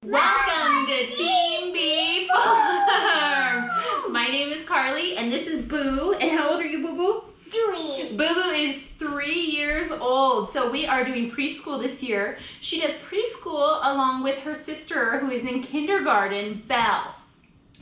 Welcome to Team Bee Farm! My name is Carly and this is Boo. And how old are you, Boo Boo? 3. Boo Boo is 3 years old. So we are doing preschool this year. She does preschool along with her sister who is in kindergarten, Belle.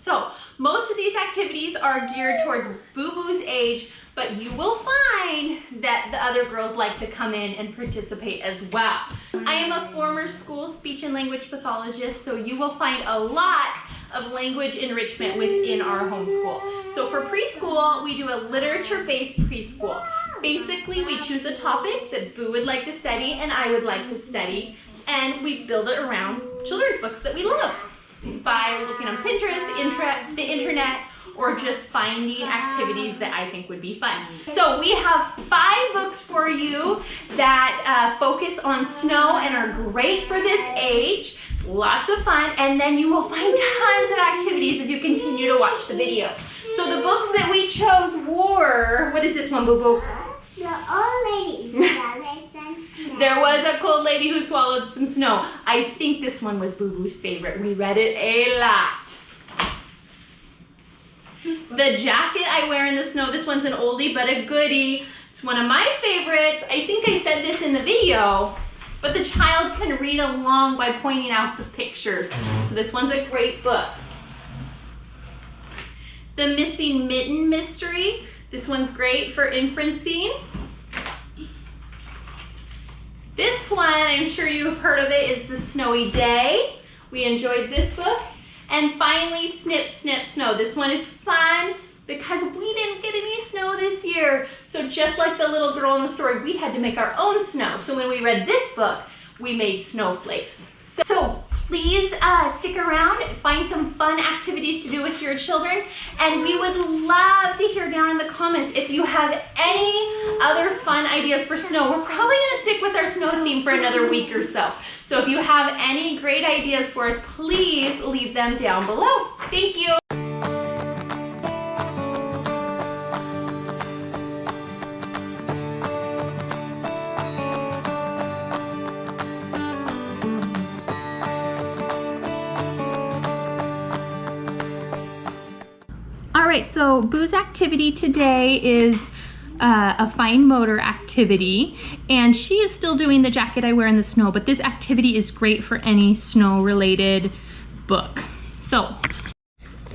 So most of these activities are geared towards Boo Boo's age, but you will find that the other girls like to come in and participate as well. I am a former school speech and language pathologist, so you will find a lot of language enrichment within our homeschool. So for preschool, we do a literature-based preschool. Basically, we choose a topic that Boo would like to study and I would like to study, and we build it around children's books that we love by looking on Pinterest, the internet, or just finding activities that I think would be fun. So we have 5 books for you that focus on snow and are great for this age. Lots of fun, and then you will find tons of activities if you continue to watch the video. So the books that we chose were, what is this one, Boo Boo? The old lady swallowed some snow. There was a cold lady who swallowed some snow. I think this one was Boo Boo's favorite. We read it a lot. The Jacket I Wear in the Snow. This one's an oldie but a goodie. It's one of my favorites. I think I said this in the video, but the child can read along by pointing out the pictures. So this one's a great book. The Missing Mitten Mystery. This one's great for inferencing. This one, I'm sure you've heard of it, is The Snowy Day. We enjoyed this book. And finally, Snip, Snip, Snow. This one is fun because we didn't get any snow this year. So just like the little girl in the story, we had to make our own snow. So when we read this book, we made snowflakes. So please stick around and find some fun activities to do with your children. And we would love to hear down in the comments if you have any other fun ideas for snow. We're probably gonna stick with our snow theme for another week or so. So if you have any great ideas for us, please leave them down below. Thank you. All right, so Boo's activity today is a fine motor activity, and she is still doing The Jacket I Wear in the Snow, but this activity is great for any snow-related book. So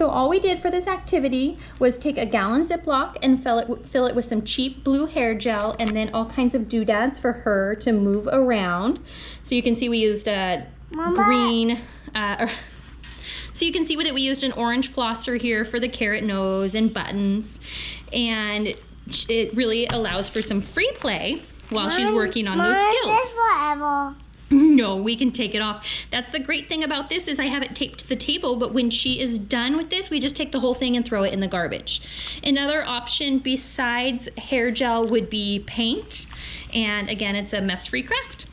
all we did for this activity was take a gallon Ziploc and fill it with some cheap blue hair gel and then all kinds of doodads for her to move around. So you can see we used green, so you can see with it, we used an orange flosser here for the carrot nose and buttons, and it really allows for some free play while she's working on those skills. This forever. No, we can take it off. That's the great thing about this is I have it taped to the table, but when she is done with this, we just take the whole thing and throw it in the garbage. Another option besides hair gel would be paint, and again, it's a mess-free craft.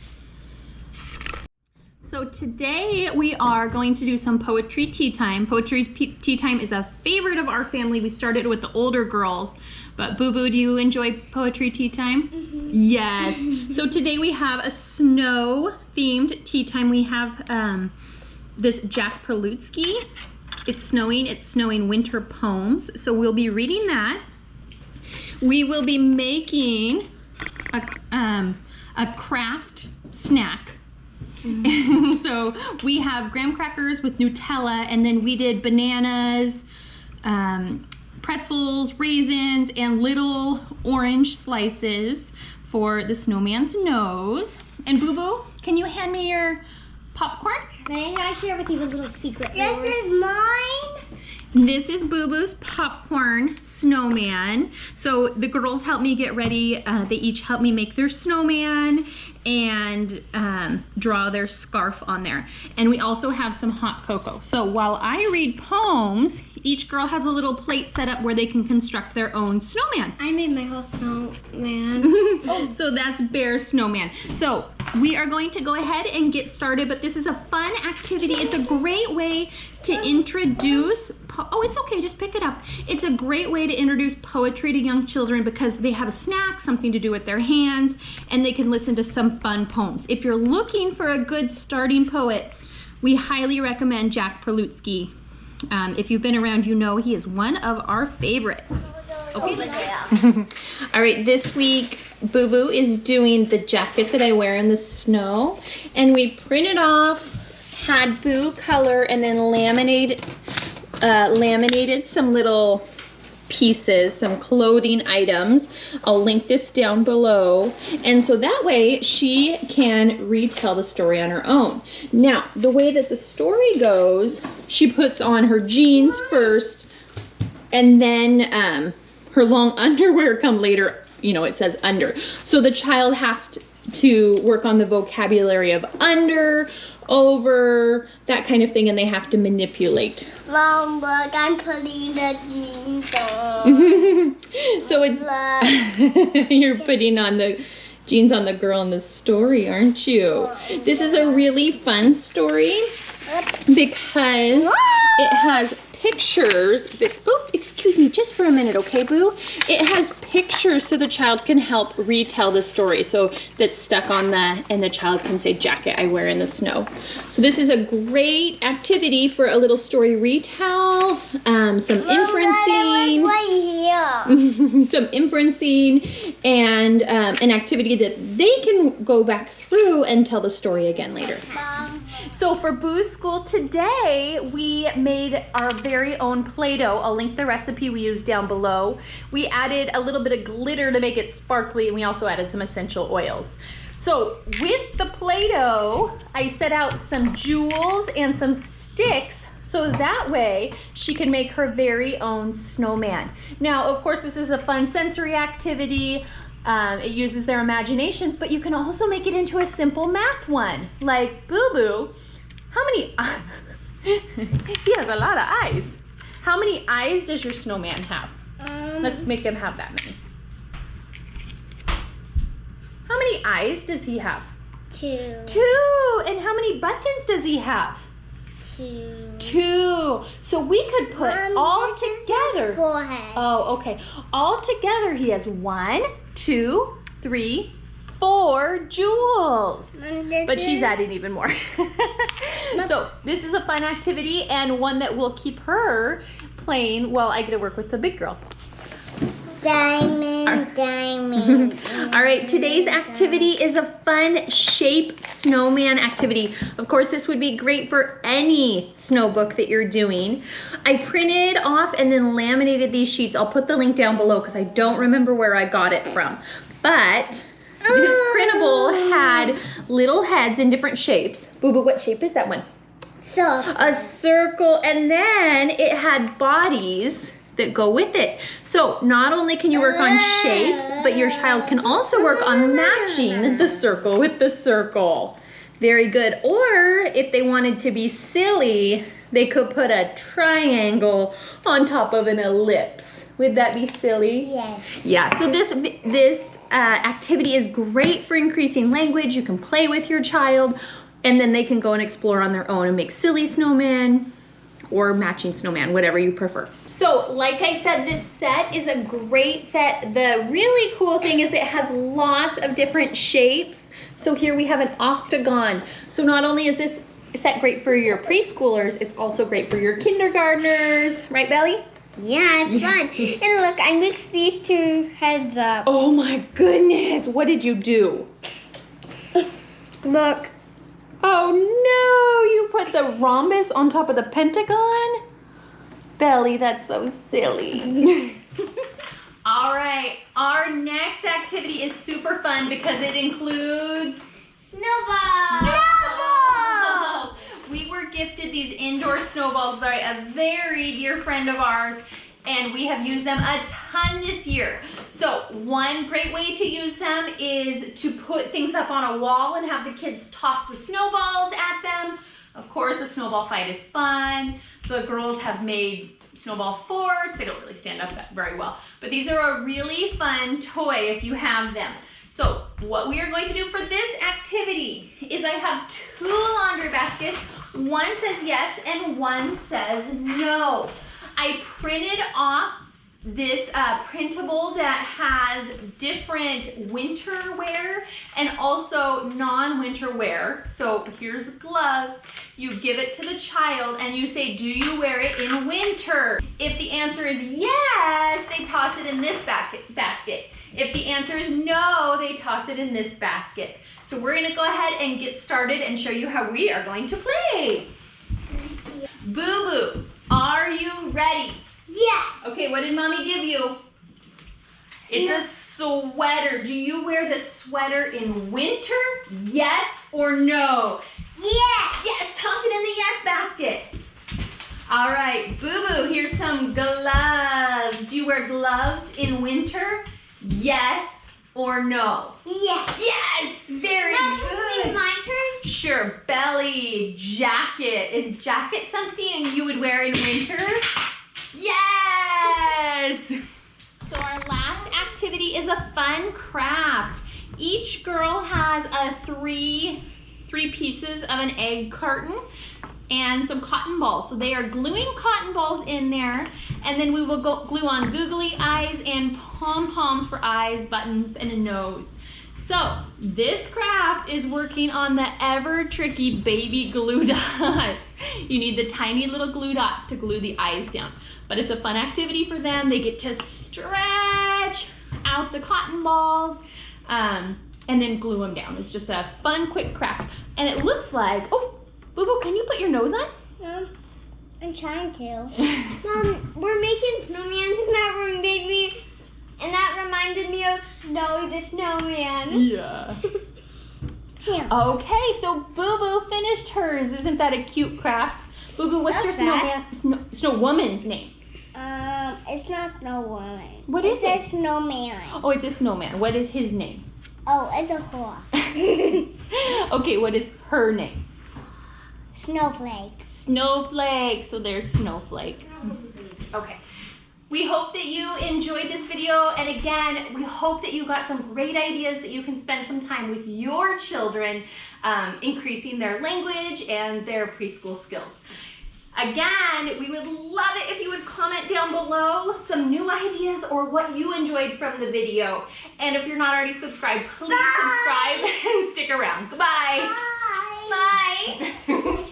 So today we are going to do some poetry tea time. Poetry tea time is a favorite of our family. We started with the older girls, but Boo Boo, do you enjoy poetry tea time? Mm-hmm. Yes. So today we have a snow themed tea time. We have this Jack Prelutsky. It's snowing winter poems. So we'll be reading that. We will be making a craft snack. Mm-hmm. So we have graham crackers with Nutella, and then we did bananas, pretzels, raisins, and little orange slices for the snowman's nose. And Boo Boo, can you hand me your popcorn? May I share with you a little secret? This is mine. This is Boo Boo's popcorn snowman. So the girls helped me get ready. They each helped me make their snowman and draw their scarf on there. And we also have some hot cocoa. So while I read poems, each girl has a little plate set up where they can construct their own snowman. I made my whole snowman. So that's Bear's snowman. So we are going to go ahead and get started, but this is a fun activity. It's a great way to introduce, oh, it's okay, just pick it up. It's a great way to introduce poetry to young children because they have a snack, something to do with their hands, and they can listen to some fun poems. If you're looking for a good starting poet, We highly recommend Jack Prelutsky. If you've been around, you know he is one of our favorites. Okay, let's all right, this week Boo Boo is doing the jacket that I wear in the snow, and we printed off, had Boo color, and then laminated some little pieces, some clothing items. I'll link this down below, and so that way she can retell the story on her own. Now, the way that the story goes, she puts on her jeans first, and then her long underwear come later. You know, it says under. So the child has to work on the vocabulary of under, over, that kind of thing, and they have to manipulate. Mom, look, I'm putting the jeans on. So it's, you're putting on the jeans on the girl in the story, aren't you? This is a really fun story because it has pictures. Oh, excuse me, just for a minute, okay, Boo? It has pictures so the child can help retell the story. So that's stuck on and the child can say, jacket I wear in the snow. So this is a great activity for a little story retell, some inferencing, some inferencing, and an activity that they can go back through and tell the story again later. So for Boo's school today, we made our very own Play-Doh. I'll link the recipe we used down below. We added a little bit of glitter to make it sparkly, and we also added some essential oils. So with the Play-Doh, I set out some jewels and some sticks so that way she can make her very own snowman. Now, of course, this is a fun sensory activity. It uses their imaginations, but you can also make it into a simple math one. Like, Boo Boo, how many, he has a lot of eyes. How many eyes does your snowman have? Let's make him have that many. How many eyes does he have? 2. 2. And how many buttons does he have? 2. 2. So we could put all together. Forehead. Oh, okay. All together he has 1, 2, 3, 4 jewels. But she's adding even more. So this is a fun activity and one that will keep her playing while I get to work with the big girls. Diamond, diamond. All right, today's activity is a fun shape snowman activity. Of course, this would be great for any snow book that you're doing. I printed off and then laminated these sheets. I'll put the link down below because I don't remember where I got it from. But this printable had little heads in different shapes. Boo Boo, what shape is that one? Circle. A circle, and then it had bodies that go with it. So not only can you work on shapes, but your child can also work on matching the circle with the circle. Very good. Or if they wanted to be silly, they could put a triangle on top of an ellipse. Would that be silly? Yes. Yeah, so this activity is great for increasing language. You can play with your child, and then they can go and explore on their own and make silly snowmen or matching snowman, whatever you prefer. So like I said, this set is a great set. The really cool thing is it has lots of different shapes. So here we have an octagon. So not only is this set great for your preschoolers, it's also great for your kindergartners. Right, Belly? Yeah, it's fun. And look, I mixed these 2 heads up. Oh my goodness, what did you do? Look. Oh no, you put the rhombus on top of the pentagon? Belly, that's so silly. All right, our next activity is super fun because it includes Snowballs. snowballs. We were gifted these indoor snowballs by a very dear friend of ours, and we have used them a ton this year. So one great way to use them is to put things up on a wall and have the kids toss the snowballs at them. Of course, the snowball fight is fun. The girls have made snowball forts. They don't really stand up very well, but these are a really fun toy if you have them. So what we are going to do for this activity is I have 2 laundry baskets. One says yes and one says no. I printed off this printable that has different winter wear and also non-winter wear. So here's gloves. You give it to the child and you say, do you wear it in winter? If the answer is yes, they toss it in this basket. If the answer is no, they toss it in this basket. So we're gonna go ahead and get started and show you how we are going to play. Boo Boo, are you ready? Yes. Okay, what did Mommy give you? It's a sweater. Do you wear the sweater in winter? Yes or no? Yes. Yes, toss it in the yes basket. All right, Boo Boo, here's some gloves. Do you wear gloves in winter? Yes or no? Yes. Yes, very good. My turn? Sure, belly, jacket. Is jacket something you would wear in winter? Yes! So our last activity is a fun craft. Each girl has three pieces of an egg carton and some cotton balls. So they are gluing cotton balls in there, and then we will glue on googly eyes and pom-poms for eyes, buttons, and a nose. So this craft is working on the ever tricky baby glue dots. You need the tiny little glue dots to glue the eyes down. But it's a fun activity for them. They get to stretch out the cotton balls and then glue them down. It's just a fun, quick craft. And it looks like, oh, Boo Boo, can you put your nose on? No, I'm trying to. Mom, we're making snowmans in that room, baby. And that reminded me of Snowy the Snowman. Yeah. Yeah. Okay, so Boo Boo finished hers. Isn't that a cute craft? Boo Boo, what's your snowwoman's name? It's not Snowwoman. What is it? It's a snowman. Oh, it's a snowman. What is his name? Oh, it's a horse. Okay, what is her name? Snowflake. Snowflake. So there's Snowflake. Okay. We hope that you enjoyed this video, and again, we hope that you got some great ideas that you can spend some time with your children, increasing their language and their preschool skills. Again, we would love it if you would comment down below some new ideas or what you enjoyed from the video. And if you're not already subscribed, please subscribe and stick around. Goodbye. Bye. Bye.